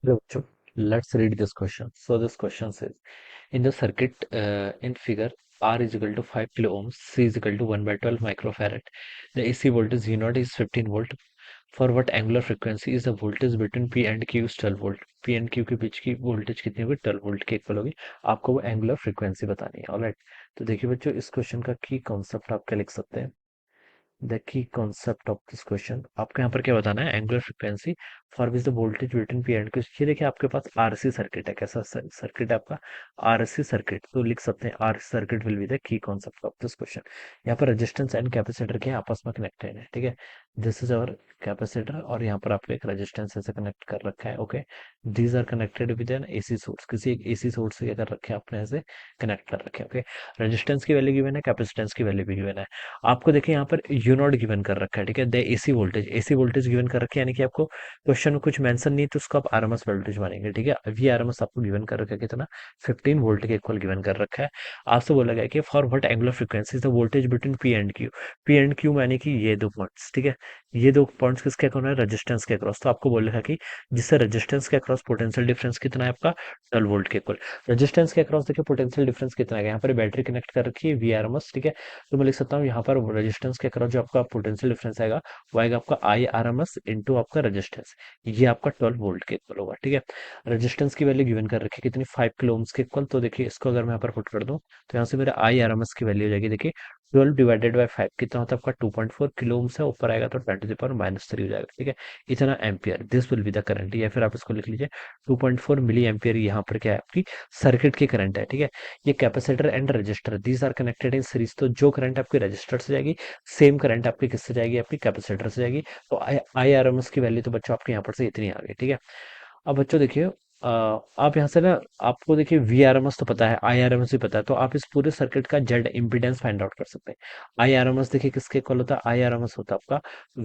So let's read this question. So this question says, in the circuit in figure, R is equal to 5 kilo ohms, C is equal to 1 by 12 microfarad. The AC voltage V0 is 15 volt. For what angular frequency is the voltage between P and Q is 12 volt. P and Q के बीच की voltage कितनी होगी? 12 volt के equal होगी। आपको वो angular frequency बतानी है। ऑलराइट, तो देखिए बच्चों, इस क्वेश्चन का की कॉन्सेप्ट आप क्या लिख सकते हैं? The key concept of this question, आपको यहाँ पर क्या बताना है? Angular frequency for which the voltage between P and Q. ये देखिए आपके पास आरसी सर्किट है। कैसा सर्किट है आपका? RC circuit. तो लिख सकते हैं RC circuit will be the key concept of this question. यहाँ पर रेजिस्टेंस एंड कैपेसिटर के आपस में कनेक्टेड है, ठीक है। दिस इज अवर कैपेसिटर और यहाँ पर आपको एक रेजिस्टेंस ऐसे कनेक्ट कर रखा है। Okay, these are connected with an AC source. किसी एक एसी सोर्स से क्या कर रखे हैं आपने? ऐसे कनेक्ट कर रखे हैं। ओके, रेजिस्टेंस की वैल्यू गिवन है, कैपेसिटेंस की वैल्यू भी गिवन है। आपको देखिए यहाँ पर यू नॉट गिवन कर रखा है, ठीक है। द एसी वोल्टेज गिवन कर रखी है, यानी कि आपको क्वेश्चन में कुछ मेंशन नहीं है, तो उसको आप आरएमएस वोल्टेज मानेंगे, ठीक है। वी आरएमएस आपको गिवन कर रखा है कितना? 15 वोल्ट के इक्वल गिवन कर रखा है। आपसे बोला गया कि for what angular frequency the voltage between P and Q. P and Q माने कि ये दो पॉइंट्स, ठीक है। ये दो पॉइंट्स किसके अक्रॉस है? रेजिस्टेंस के अक्रॉस। तो आपको बोल रखा कि जिससे रेजिस्टेंस के अक्रॉस पोटेंशियल डिफरेंस कितना है आपका? 12 वोल्ट के इक्वल। रेजिस्टेंस के अक्रॉस देखिए पोटेंशियल डिफरेंस कितना है। यहाँ पर बैटरी कनेक्ट कर रखी है वी आरएमएस, ठीक है। तो मैं लिख सकता हूँ यहाँ पर रेजिस्टेंस के अक्रॉस जो आपका पोटेंशियल डिफरेंस आएगा वो आएगा आपका I R M S into आपका रेजिस्टेंस। ये आपका 12 वोल्ट के इक्वल होगा, ठीक है। रेजिस्टेंस की वैल्यू गिवन कर रखी है कितनी? 5 किलो ओम्स के इक्वल। तो देखिए इसको अगर मैं यहाँ पर पुट कर दूं तो यहाँ से मेरा आई आर एम एस की वैल्यू हो जाएगी। देखिए 12 डिवाइडेड बाई 5 कितना होता है आपका? 2.4 किलो ओम्स है। ऊपर आएगा तो 10 to the power -3 हो जाएगा, ठीक है। इतना ampere, this will be the current. या फिर आप इसको लिख लीजिए 2.4 मिली एम्पियर। यहाँ पर क्या है? आपकी सर्किट की करंट है, ठीक है। ये capacitor and resistor these are connected in series. तो जो करंट आपकी रजिस्टर से जाएगी, सेम करंट आपकी किससे जाएगी? आपकी कैपेसिटर से जाएगी। तो आई आर एम एस की वैल्यू तो बच्चों आपके यहाँ पर से इतनी आ गई, ठीक है। अब बच्चों देखिए, आप यहाँ से ना, आपको देखिए वी आर एम एस तो पता है, आई आर एम एस भी पता है, तो आप इस पूरे सर्किट का जेड इम्पीडेंस फाइंड आउट कर सकते हैं। आई आर एम एस देखिए किसके इक्वल होता है? आई आर एम एस होता है आपका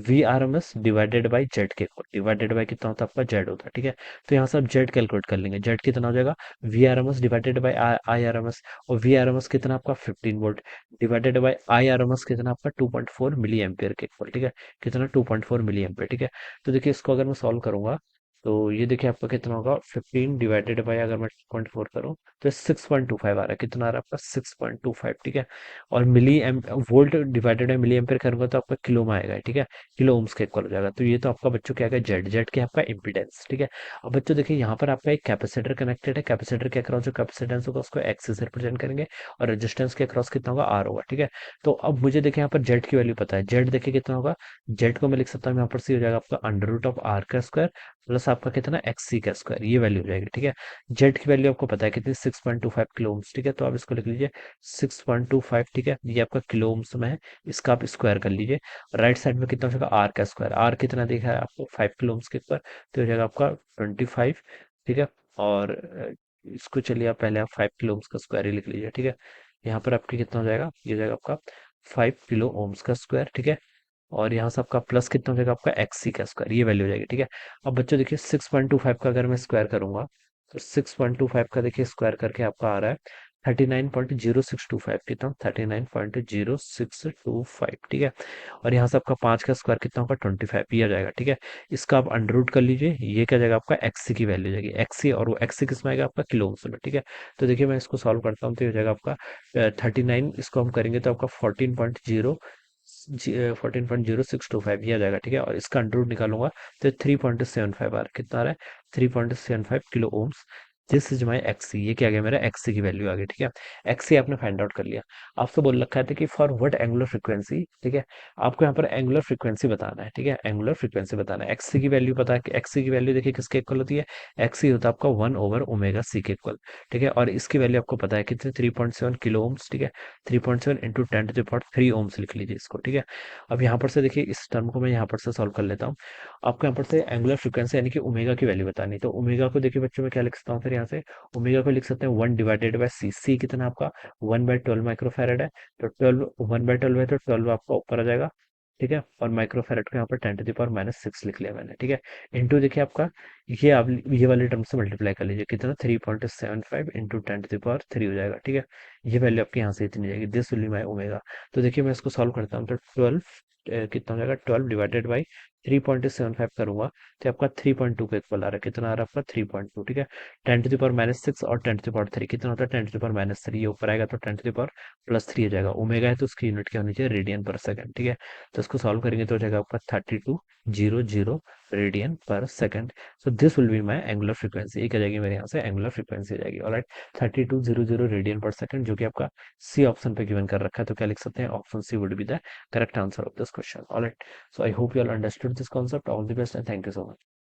V R M S divided by Z के इक्वल। डिवाइडेड बाई कितना होता है आपका? जेड होता है, ठीक है। तो यहाँ से आप जेड कैलकुलेट कर लेंगे। जेड कितना हो जाएगा? V R M S divided by I R M S. और वी आर एम एस कितना आपका? 15 volt divided by I R M S कितना आपका? 2.4 मिली एम्पियर के इक्वल, ठीक है। कितना? 2.4 मिली एम्पियर, ठीक है। तो देखिए इसको अगर मैं सॉल्व करूंगा तो ये देखिए आपका कितना होगा? 15 डिवाइडेड बाय, अगर मैं 2.4 करूँ तो 6.25 आ रहा है। कितना आ रहा है आपका? 6.25, ठीक है। और milli M volt divided by milli ampere करूंगा तो आपका किलो में आएगा, ठीक है। किलो ओम्स के इक्वल हो जाएगा। तो ये तो आपका बच्चों क्या है? जेड। जेड के आपका इम्पीडेंस, ठीक है। अब बच्चों देखिए यहाँ पर आपका एक कैपेसिटर कनेक्टेड है। कैपेसिटर के अक्रॉस जो कैपेसिटेंस होगा उसको एक्स से रिप्रेजेंट करेंगे। और रेजिस्टेंस के अक्रॉस कितना होगा? आर होगा, ठीक है। तो अब मुझे देखिए यहाँ पर जेड की वैल्यू पता है। जेड देखिए कितना होगा? जेड को मैं लिख सकता हूँ यहाँ पर सी हो जाएगा आपका अंडर रूट ऑफ आर का स्क्वायर प्लस आपका कितना? एक्स सी का स्क्वायर। ये वैल्यू हो जाएगी, ठीक है। जेड की वैल्यू आपको पता है कितनी? 6.25 किलो ओम्स, ठीक है। तो आप इसको लिख लीजिए 6.25, ठीक है। ये आपका किलो ओम्स में है। इसका आप स्क्वायर कर लीजिए। राइट साइड में कितना हो जाएगा? आर का स्क्वायर। आर कितना दिखा है आपको? 5 किलो ओम्स के ऊपर। तो हो जाएगा आपका 25, ठीक है। और इसको चलिए आप पहले आप 5 किलो ओम्स का स्क्वायर ही लिख लीजिए, ठीक है। यहाँ पर आपके कितना हो जाएगा? ये हो जाएगा आपका 5 किलो ओम्स का स्क्वायर, ठीक है। और यहाँ से आपका प्लस कितना हो जाएगा? आपका एक्स सी का स्क्वायर। ये वैल्यू हो जाएगी, ठीक है। अब बच्चों देखिए 6.25 का अगर मैं स्क्वायर करूंगा तो 6.25 का देखिए स्क्वायर करके आपका आ रहा है 39.0625। कितना? 39.0625, ठीक है। और यहाँ से आपका 5 का स्क्वायर कितना होगा? 25, ये आ जाएगा, ठीक है। इसका आप अंडर रूट कर लीजिए। ये क्या जाएगा? आपका एक्स की वैल्यू जाएगी। एक्स और वो एक्स किस में आएगा? आपका किलो ओम्स में, ठीक है। तो देखिए मैं इसको सॉल्व करता हूँ तो ये हो जाएगा आपका 39, इसको हम करेंगे तो आपका 14.0625 ये आ जाएगा, ठीक है। और इसका अंडर रूट निकालूंगा तो 3.75 आ रहा है। कितना आ रहा है? 3.75 kilo ohms. This is my XC. ये क्या आ गया? मेरा एक्सी की वैल्यू आ गई, ठीक है। एक्सी आपने फाइंड आउट कर लिया। आपसे बोल रखा है कि फॉर व्हाट एंगुलर फ्रीक्वेंसी, ठीक है। आपको यहाँ पर एंगुलर फ्रीक्वेंसी बताना है, ठीक है। एंगुलर फ्रीक्वेंसी बताना है। एक्सी की वैल्यू पता है कि एक्सी की वैल्यू देखिए किसके इक्वल होती है? एक्सी होता है आपका 1/ओमेगा सी के इक्वल, ठीक है। और इसकी वैल्यू आपको पता है कितनी? 3.7 किलो ओम्स, ठीक है। 3.7 into 10 to the power 3 ohms लिख लीजिए इसको, ठीक है। अब यहाँ पर से देखिए इस टर्म को मैं यहाँ पर से सॉल्व कर लेता हूँ। आपको यहाँ पर से एंगुलर फ्रीक्वेंसी यानी कि ओमेगा की वैल्यू बतानी है। तो ओमेगा को देखिए बच्चों में क्या लिख सकता हूँ? फिर यहाँ से ओमेगा को लिख सकते हैं 1/सी। सी कितना आपका? 1/12 माइक्रोफेरेड है। तो 12 1/12 है तो 12 आपका ऊपर आ जाएगा, ठीक है। और माइक्रोफेरेड को यहाँ पर 10 to the power -6 लिख लिया मैंने, ठीक है। इंटू देखिए आपका ये आप ये वाले टर्म से मल्टीप्लाई कर लीजिए। कितना? 3.75 इंटू 10 to the power 3 हो जाएगा, ठीक है। ये वैल्यू आपकी यहाँ से इतनी जाएगी। This will be my omega. तो देखिए मैं इसको सॉल्व करता हूँ तो 12 कितना हो जाएगा? 12 डिवाइडेड बाई 3.75 करूंगा तो आपका 3.2 का इक्वल आ रहा है। कितना आ रहा है आपका? 3.2। ठीक है। 10⁻⁶ और 10⁻³ कितना होता है? 10⁻³ ये ऊपर आएगा तो 10⁻+3 हो जाएगा। ओमेगा है तो उसकी यूनिट क्या होनी चाहिए? रेडियन पर सेकंड। ठीक है। तो इसको सॉल्व करेंगे तो हो जाएगा आपका 3200 रेडियन पर second. So this will be my angular frequency. ये क्या जाएगी मेरे यहाँ से? एंगुलर फ्रीक्वेंसी जाएगी। ऑलराइट, 3200 रेडियन पर सेकंड, जो कि आपका सी ऑप्शन पे गिवन कर रखा है। तो क्या लिख सकते हैं? Option C would be the correct answer of this question. Alright, so I hope you all understood this concept. All the best and thank you so much.